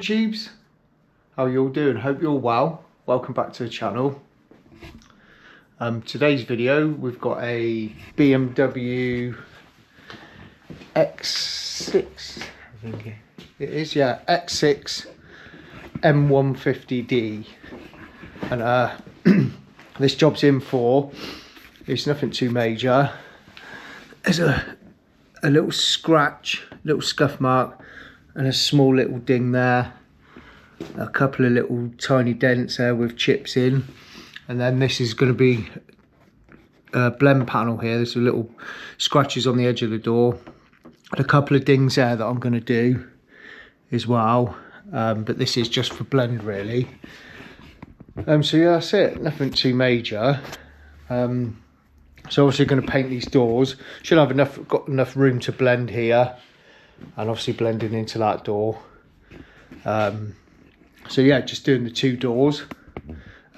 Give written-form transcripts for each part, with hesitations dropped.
YouTubes, how you all doing? Hope you're well. Welcome back to the channel. Today's video, we've got a BMW X6, I think it is, yeah, X6 M150D, and this job's in for, it's nothing too major. There's a little scratch, little scuff mark, and a small little ding there, a couple of little tiny dents there with chips in, and then this is going to be a blend panel here. There's a little scratches on the edge of the door, and a couple of dings there that I'm going to do as well, but this is just for blend really. So yeah, that's it, nothing too major. So obviously going to paint these doors. Should have got enough room to blend here, and obviously blending into that door. So yeah, just doing the two doors.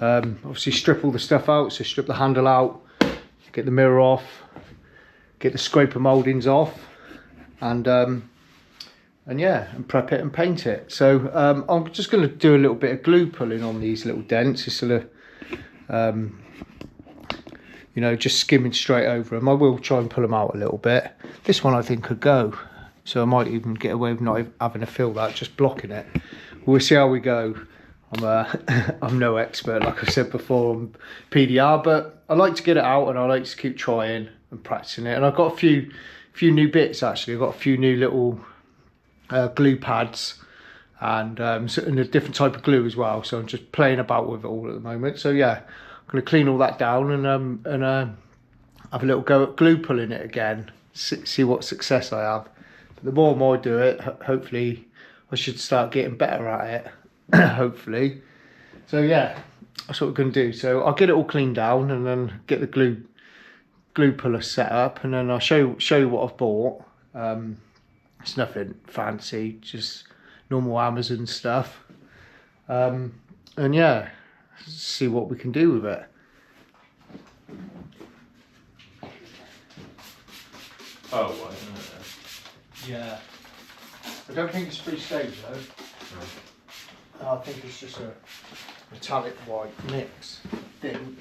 Obviously strip all the stuff out, so strip the handle out, get the mirror off, get the scraper mouldings off, and yeah, and prep it and paint it. So I'm just going to do a little bit of glue pulling on these little dents, just sort of you know, just skimming straight over them. I will try and pull them out a little bit. This one I think could go, so I might even get away with not having to fill that, just blocking it. We'll see how we go. I'm no expert, like I said before, on PDR, but I like to get it out and I like to keep trying and practicing it. And I've got a few new bits actually. I've got a few new little glue pads and a different type of glue as well. So I'm just playing about with it all at the moment. So yeah, I'm going to clean all that down and have a little go at glue pulling it again. See what success I have. But the more I do it, hopefully I should start getting better at it. Hopefully. So yeah, that's what we're going to do. So I'll get it all cleaned down and then get the glue puller set up, and then I'll show you what I've bought. It's nothing fancy, just normal Amazon stuff. And yeah, see what we can do with it. Oh, well, isn't it? Yeah. I don't think it's free-stage though. No. I think it's just a metallic white mix thing.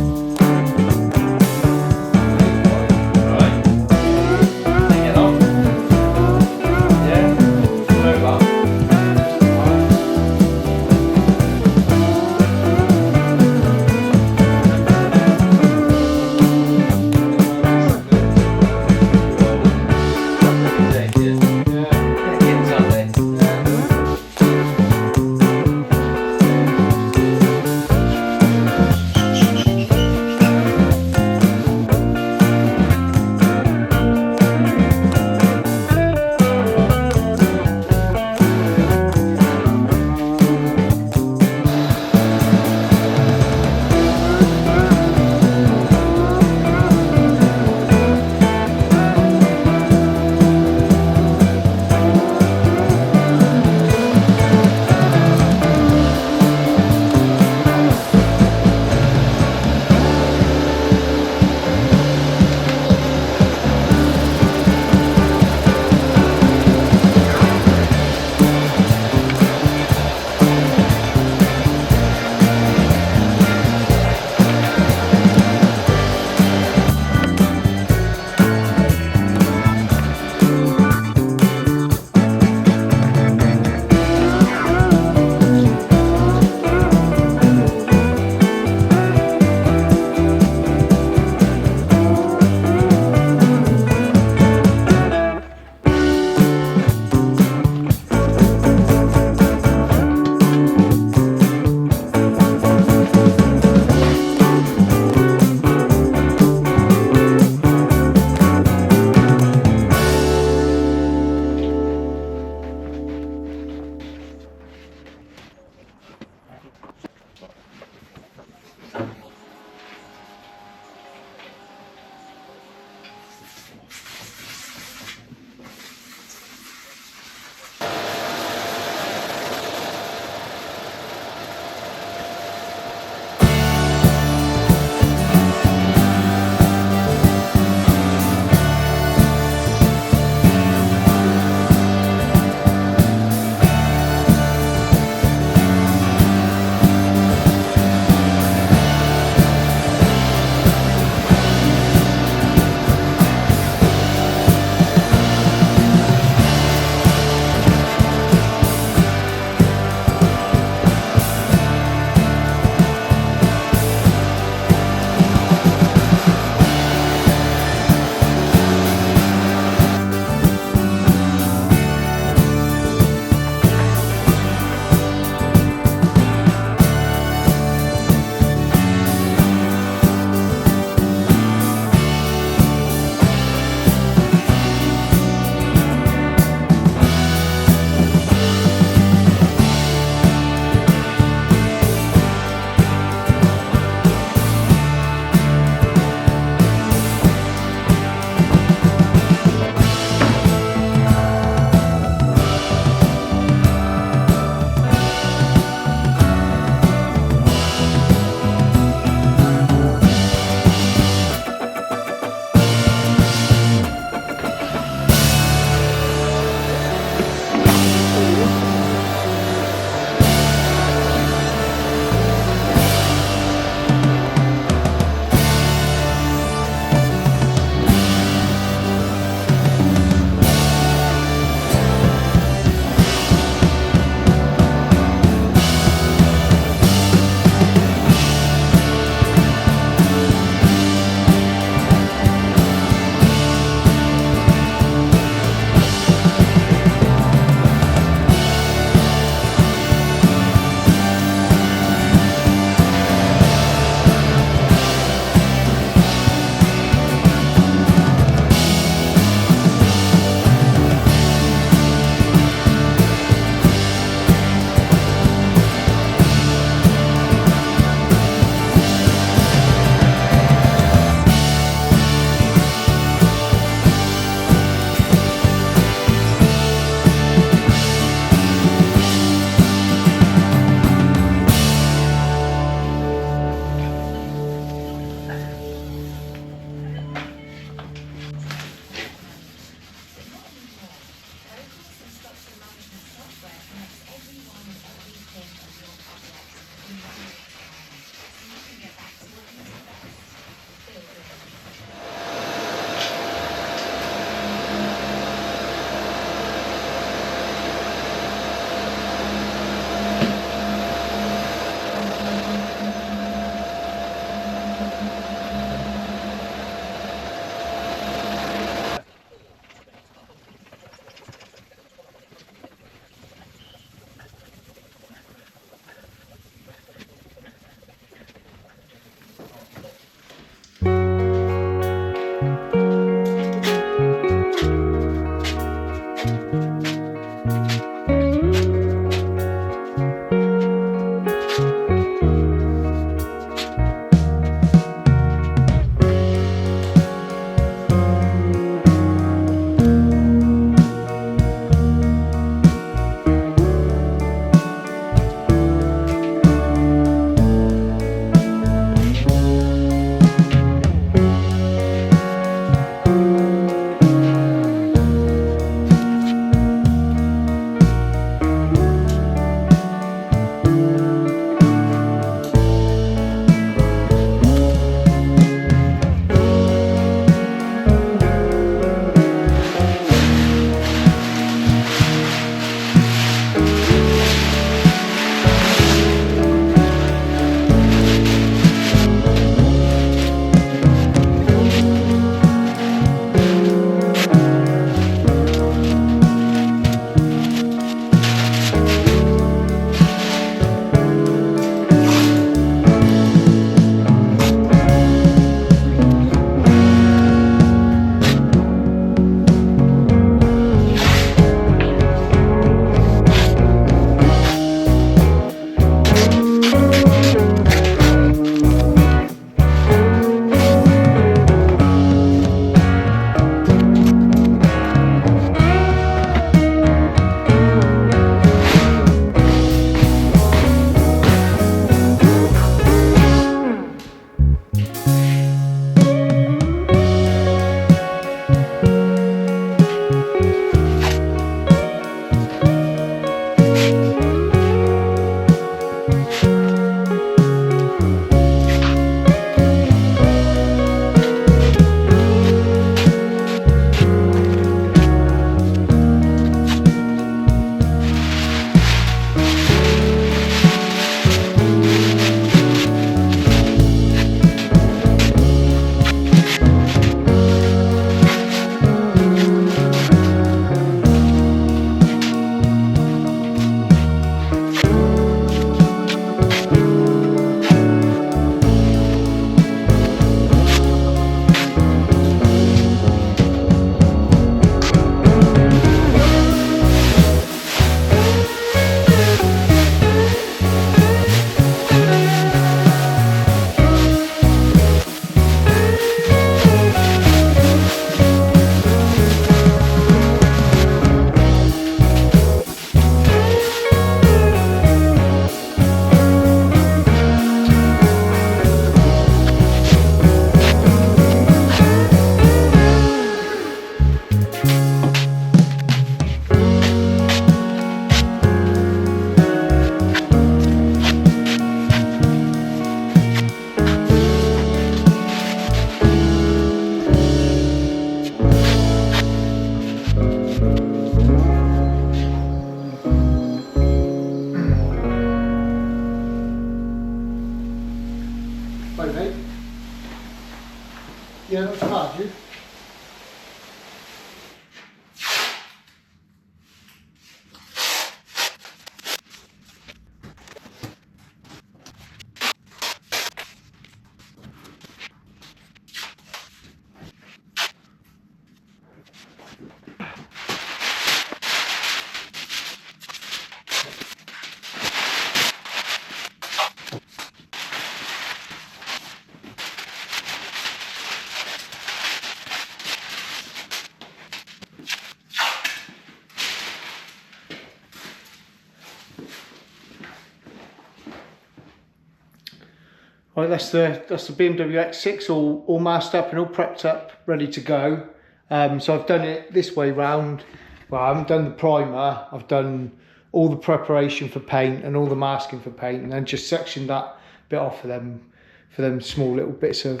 Right, that's the BMW X6 all masked up and all prepped up, ready to go. So I've done it this way round. Well, I haven't done the primer. I've done all the preparation for paint and all the masking for paint, and then just sectioned that bit off for them small little bits of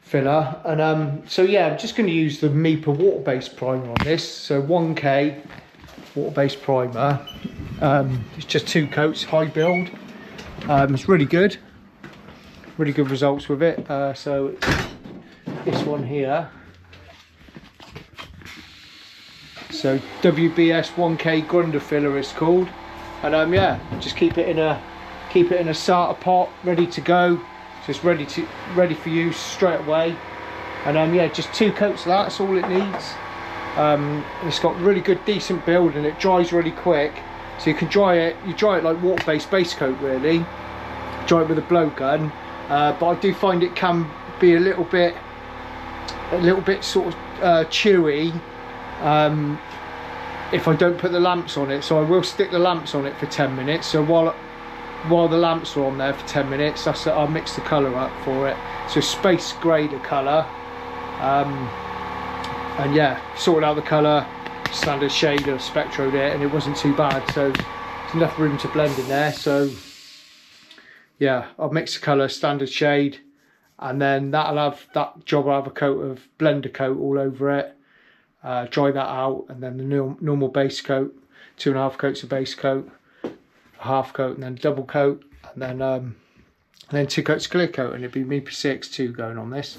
filler. And so yeah, I'm just going to use the Mipa Waterbase primer on this. So 1K Waterbase primer. It's just 2 coats, high build. It's really good results with it. So this one here, so WBS 1K Grunder filler it's called. And yeah, just keep it in a Sata pot, ready to go. So it's ready for use straight away. And yeah, just 2 coats of that, that's all it needs. And it's got really good decent build, and it dries really quick. So you can dry it like water-based base coat really. Dry it with a blowgun. But I do find it can be a little bit sort of chewy if I don't put the lamps on it. So I will stick the lamps on it for 10 minutes. So while the lamps are on there for 10 minutes, I'll mix the colour up for it. So space grey the colour. And yeah, sorted out the colour, standard shade of Spectroed it, and it wasn't too bad. So there's enough room to blend in there. So yeah, I'll mix the colour, standard shade, and then that job will have a coat of blender coat all over it. Dry that out, and then the normal base coat, 2.5 coats of base coat, a half coat, and then double coat, and then 2 coats of clear coat, and it'd be Mipa CX2 going on this.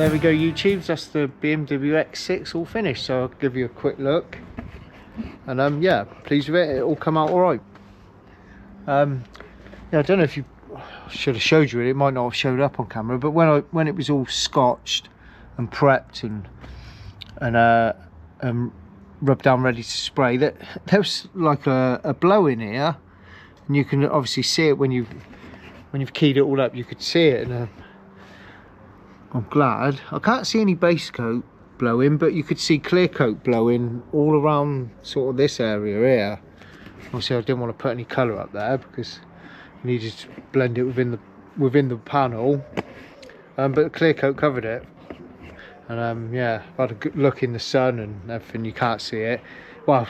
there we go, YouTubes. That's the BMW X6 all finished. So I'll give you a quick look. And yeah, pleased with it. It all come out all right. Yeah, I don't know if you should have showed you it. It might not have showed up on camera, but when it was all scotched and prepped and rubbed down ready to spray, there was like a blow in here, and you can obviously see it when you've keyed it all up. You could see it, and I'm glad I can't see any base coat blowing, but you could see clear coat blowing all around sort of this area here. Obviously I didn't want to put any colour up there because I needed to blend it within the panel, but the clear coat covered it. And yeah, I've had a good look in the sun and everything. You can't see it. Well,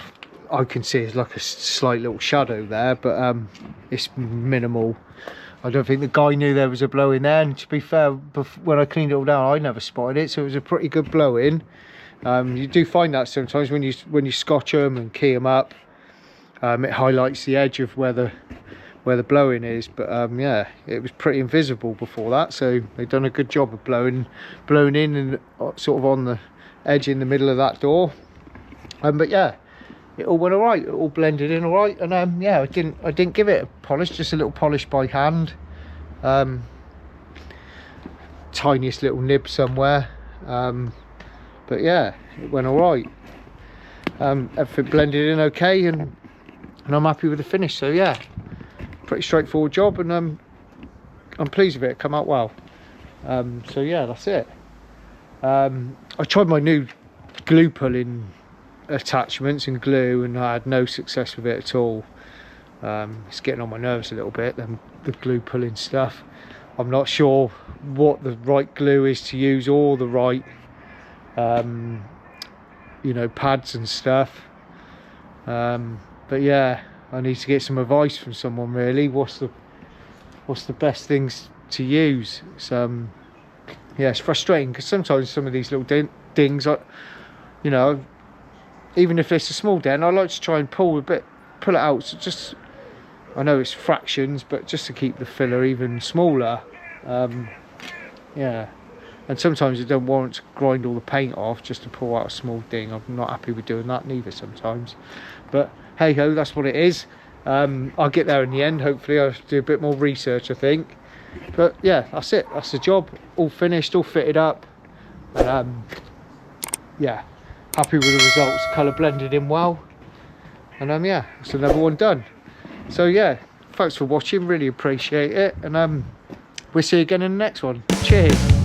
I can see it's like a slight little shadow there, but it's minimal. I don't think the guy knew there was a blow in there, and to be fair, when I cleaned it all down, I never spotted it, so it was a pretty good blow in. You do find that sometimes when you scotch them and key them up, it highlights the edge of where the blowing is, but yeah, it was pretty invisible before that, so they've done a good job of blowing in and sort of on the edge in the middle of that door. But yeah, it all went all right. It all blended in all right, and yeah, I didn't give it a polish, just a little polish by hand. Tiniest little nib somewhere, but yeah, it went all right. Everything blended in okay, and I'm happy with the finish. So yeah, pretty straightforward job, and I'm pleased with it. It come out well. So yeah, that's it. I tried my new glue pulling attachments and glue, and I had no success with it at all. It's getting on my nerves a little bit, the glue pulling stuff. I'm not sure what the right glue is to use, or the right you know, pads and stuff. But yeah, I need to get some advice from someone really. What's the best things to use? It's yeah, it's frustrating because sometimes some of these little dings, you know, even if it's a small dent, I like to try and pull it out. So just, I know it's fractions, but just to keep the filler even smaller. Yeah, and sometimes it don't warrant to grind all the paint off just to pull out a small ding. I'm not happy with doing that neither sometimes, but hey ho, that's what it is. I'll get there in the end. Hopefully I'll do a bit more research, I think. But yeah, that's it. That's the job. All finished, all fitted up. Yeah, happy with the results. Colour blended in well, and yeah, it's another one done. So yeah, thanks for watching, really appreciate it, and we'll see you again in the next one. Cheers.